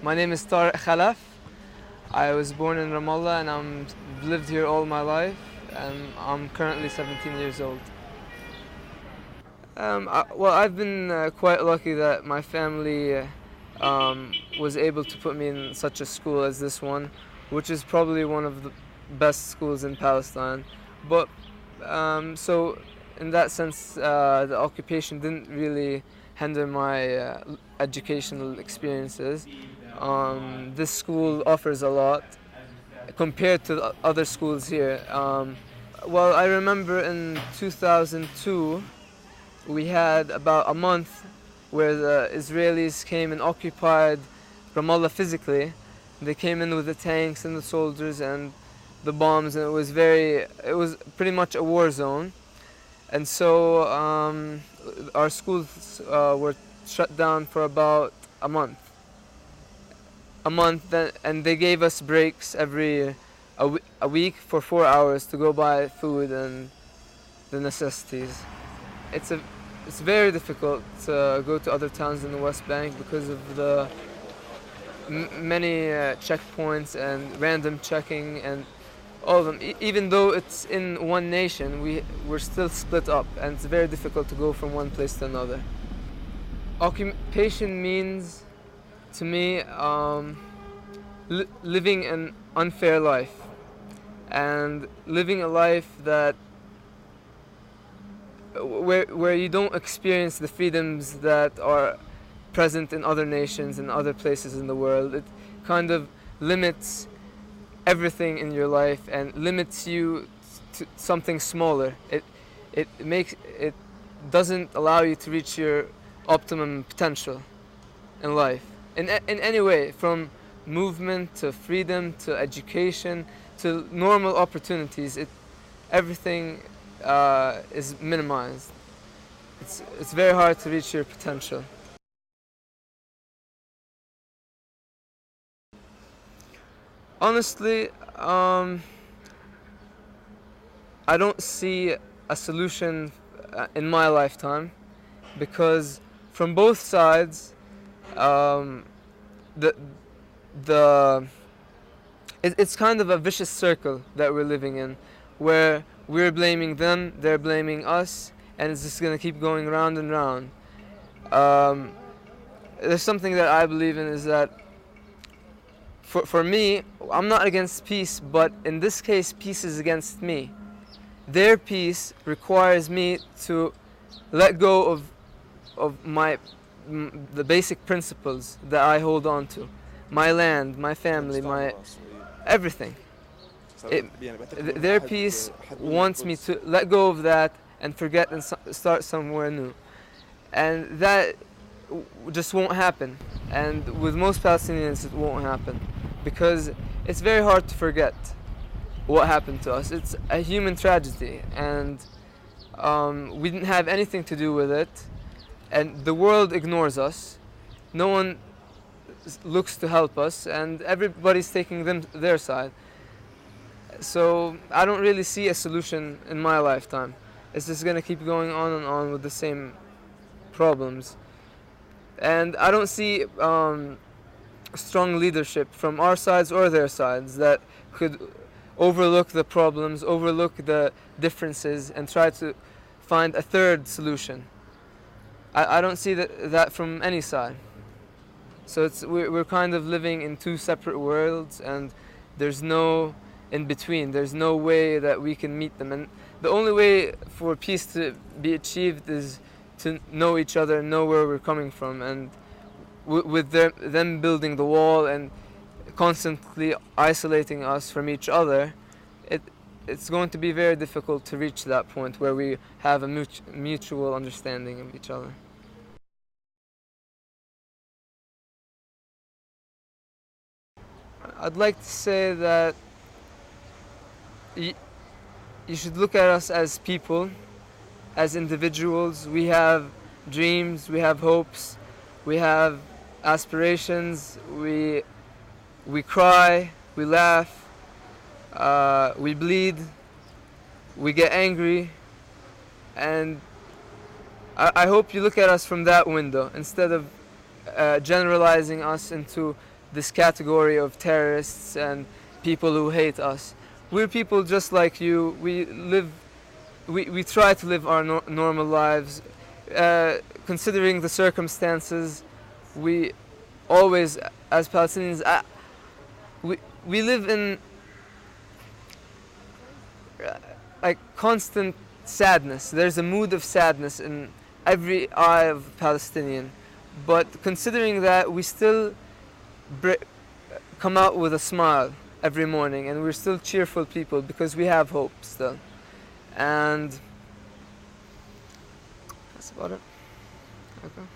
My name is Tariq Khalaf. I was born in Ramallah and I've lived here all my life. And I'm currently 17 years old. Well, I've been quite lucky that my family was able to put me in such a school as this one, which is probably one of the best schools in Palestine. But so in that sense, the occupation didn't really hinder my educational experiences. This school offers a lot compared to the other schools here. Well, I remember in 2002 we had about a month where the Israelis came and occupied Ramallah physically. They came in with the tanks and the soldiers and the bombs, and it was pretty much a war zone. And so our schools were shut down for about a month. And they gave us breaks a week for 4 hours to go buy food and the necessities. It's very difficult to go to other towns in the West Bank because of the many checkpoints and random checking and all of them. Even though it's in one nation, we're still split up, and it's very difficult to go from one place to another. Occupation means, to me, living an unfair life and living a life that where you don't experience the freedoms that are present in other nations and other places in the world. It kind of limits everything in your life and limits you to something smaller. It doesn't allow you to reach your optimum potential in life in any way, from movement to freedom to education to normal opportunities. Everything is minimized. It's very hard to reach your potential. Honestly, I don't see a solution in my lifetime, because from both sides, the it's kind of a vicious circle that we're living in, where we're blaming them, they're blaming us, and it's just gonna keep going round and round. There's something that I believe in, is that for me, I'm not against peace, but in this case, peace is against me. Their peace requires me to let go of the basic principles that I hold on to, my land, my family, my everything. Their peace wants me to let go of that and forget and start somewhere new, and that just won't happen. And with most Palestinians, it won't happen, because it's very hard to forget what happened to us. It's a human tragedy, and we didn't have anything to do with it, and the world ignores us. No one looks to help us, and everybody's taking their side. So I don't really see a solution in my lifetime. It's just gonna keep going on and on with the same problems. And I don't see strong leadership from our sides or their sides that could overlook the problems, overlook the differences, and try to find a third solution. I don't see that from any side. So we're kind of living in two separate worlds, and there's no in between. There's no way that we can meet them. And the only way for peace to be achieved is to know each other and know where we're coming from. And with them building the wall and constantly isolating us from each other, it's going to be very difficult to reach that point where we have a mutual understanding of each other. I'd like to say that you should look at us as people, as individuals. We have dreams, we have hopes, we have aspirations, we cry, we laugh, we bleed, we get angry, and I hope you look at us from that window instead of generalizing us into this category of terrorists and people who hate us. We're people just like you. We try to live our normal lives. Considering the circumstances, we always, as Palestinians, we live in like constant sadness. There's a mood of sadness in every eye of a Palestinian. But considering that, we still come out with a smile every morning, and we're still cheerful people because we have hope still. And that's about it. Okay.